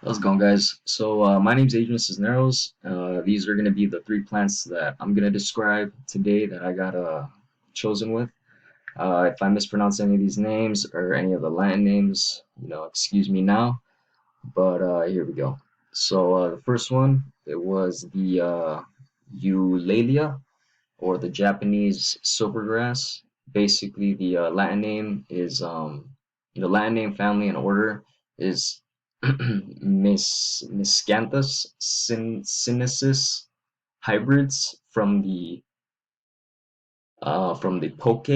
How's it going, guys? My name's Adrian Cisneros. These are going to be the three plants that I'm going to describe today that I got chosen with. If I mispronounce any of these names or any of the Latin names, excuse me now. But here we go. The first one, it was the Eulalia, or the Japanese silvergrass. Basically, the Latin name is the Latin name, family, and order is Miscanthus sinensis hybrids from the Poke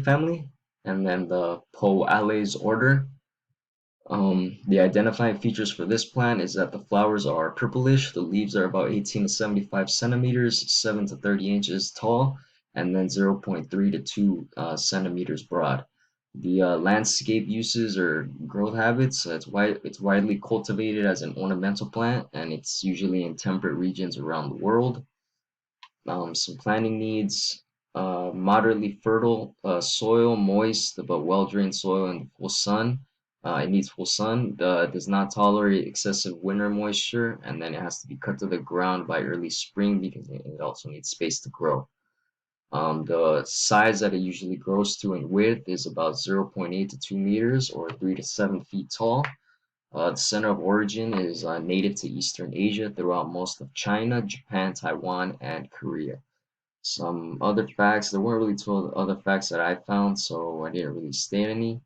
family, and then the Poales order. The identifying features for this plant is that the flowers are purplish, the leaves are about 18 to 75 centimeters, 7 to 30 inches tall, and then 0.3 to 2 centimeters broad. The landscape uses or growth habits, it's widely cultivated as an ornamental plant, and it's usually in temperate regions around the world. Some planting needs: moderately fertile soil, moist but well-drained soil and full sun. It needs full sun. Does not tolerate excessive winter moisture, and then it has to be cut to the ground by early spring because it also needs space to grow. The size that it usually grows to in width is about 0.8 to 2 meters or 3 to 7 feet tall. The center of origin is native to Eastern Asia throughout most of China, Japan, Taiwan, and Korea. Some other facts, there weren't really two other facts that I found, so I didn't really state any.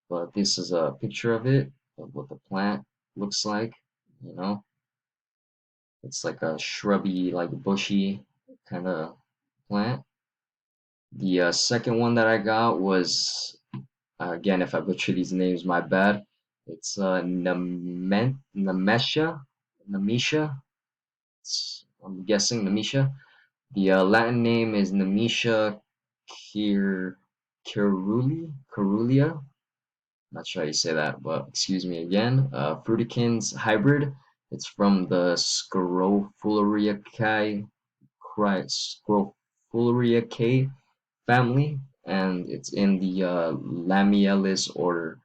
But this is a picture of it, of what the plant looks like. You know, it's like a shrubby, like bushy kind of plant. The second one that I got was, again, if I butcher these names, my bad. It's Nemesia. I'm guessing Nemesia. The Latin name is Nemesia Caerulea. Not sure how you say that, but excuse me again. Fruticans hybrid. It's from the Scrophulariaceae family, and it's in the Lamialis order.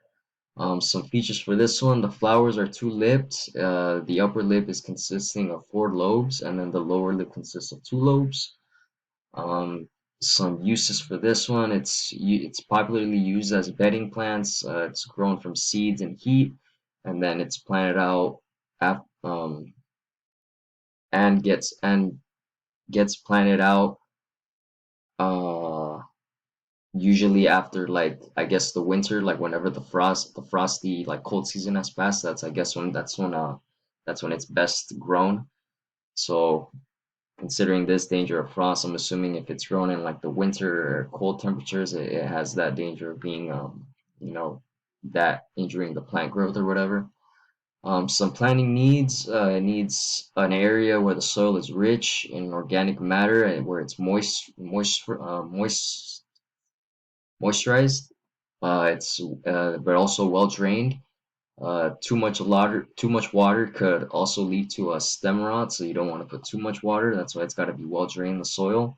Some features for this one: the flowers are two-lipped. The upper lip is consisting of four lobes, and then the lower lip consists of two lobes. Um, some uses for this one: it's popularly used as bedding plants. It's grown from seeds and heat, and then it's planted out af and gets planted out uh usually after, like, I guess, the winter, like whenever the frosty, like, cold season has passed. That's, I guess, that's when it's best grown. So considering this danger of frost, I'm assuming if it's grown in like the winter or cold temperatures, it has that danger of being, you know, that injuring the plant growth or whatever. Some planting needs: it needs an area where the soil is rich in organic matter and where it's moisturized. It's but also well drained. Too much water could also lead to a stem rot, so you don't want to put too much water. That's why it's got to be well drained, the soil.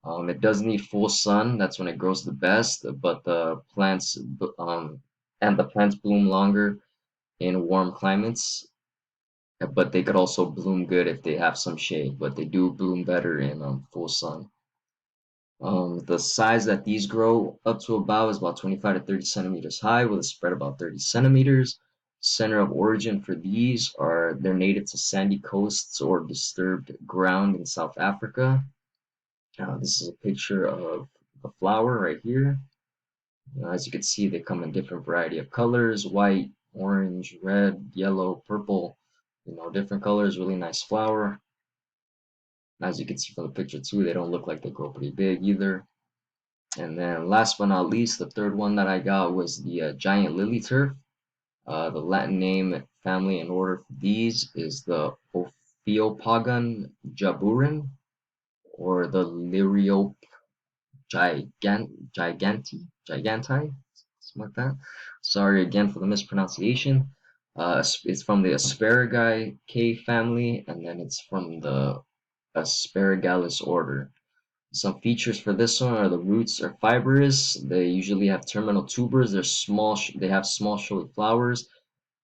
It does need full sun. That's when it grows the best. But the plants bloom longer in warm climates. But they could also bloom good if they have some shade. But they do bloom better in full sun. The size that these grow up to about is about 25 to 30 centimeters high with a spread about 30 centimeters. Center of origin for these are they're native to sandy coasts or disturbed ground in South Africa. This is a picture of the flower right here. As you can see, they come in different variety of colors: white, orange, red, yellow, purple, different colors. Really nice flower. As you can see from the picture too, they don't look like they grow pretty big either. And then last but not least, the third one that I got was the giant lily turf. The Latin name, family, and order for these is the Ophiopogon jaburin, or the Liriope giganti, something like that. Sorry again for the mispronunciation. It's from the Asparagaceae family, and then it's from the Asparagalus order. Some features for this one are the roots are fibrous. They usually have terminal tubers. They have small showy flowers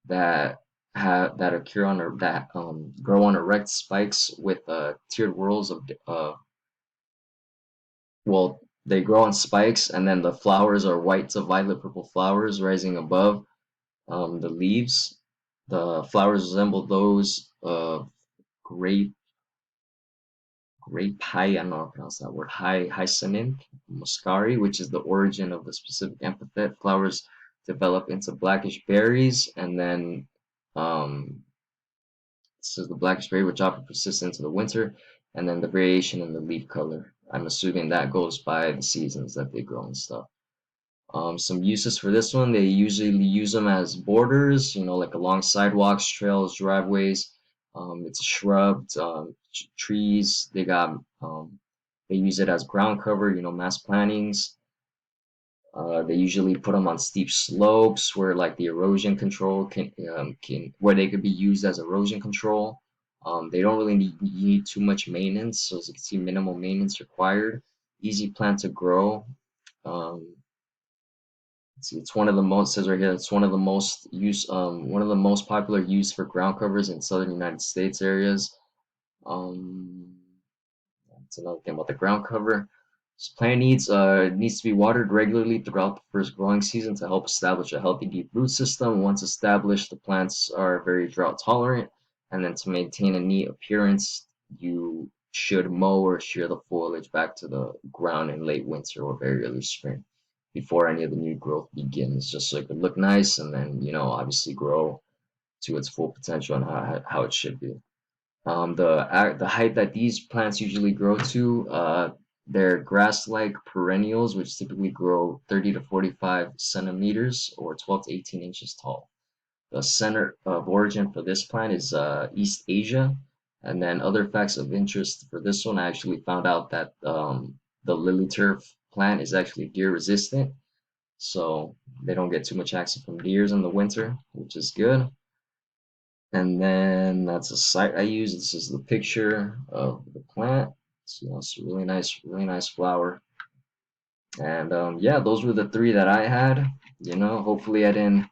that that occur on that grow on erect spikes with tiered whorls of well, they grow on spikes, and then the flowers are white to violet purple flowers rising above the leaves. The flowers resemble those of grape I don't know how to pronounce that word, Hyacinth muscari, which is the origin of the specific epithet. Flowers develop into blackish berries, and then this is the blackish berry, which often persists into the winter, and then the variation in the leaf color. I'm assuming that goes by the seasons that they grow and stuff. Some uses for this one, they usually use them as borders, like along sidewalks, trails, driveways. It's a shrub, trees. They use it as ground cover, mass plantings. They usually put them on steep slopes where like the erosion control where they could be used as erosion control. They don't really need too much maintenance, so as you can see, minimal maintenance required. Easy plant to grow. Um, see, it's one of the most says right here. It's one of the most popular use for ground covers in southern United States areas. Um, that's another thing about the ground cover. So plant needs to be watered regularly throughout the first growing season to help establish a healthy deep root system. Once established, the plants are very drought tolerant, and then to maintain a neat appearance, you should mow or shear the foliage back to the ground in late winter or very early spring before any of the new growth begins, just so it could look nice and then, obviously grow to its full potential and how it should be. The height that these plants usually grow to, they're grass-like perennials, which typically grow 30 to 45 centimeters or 12 to 18 inches tall. The center of origin for this plant is East Asia. And then other facts of interest for this one, I actually found out that the lily turf plant is actually deer resistant, so they don't get too much action from deers in the winter, which is good. And then that's a site I use. This is the picture of the plant. So it's a really nice flower. And yeah, those were the three that I had. Hopefully I didn't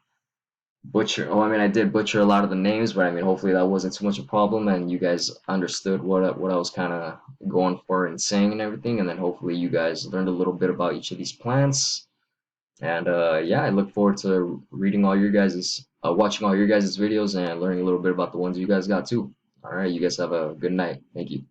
butcher. Oh, I mean, I did butcher a lot of the names, but I mean, hopefully that wasn't too much of a problem, and you guys understood what I was kind of going for and saying and everything. And then hopefully you guys learned a little bit about each of these plants. And yeah, I look forward to watching all your guys' videos and learning a little bit about the ones you guys got too. All right, you guys have a good night. Thank you.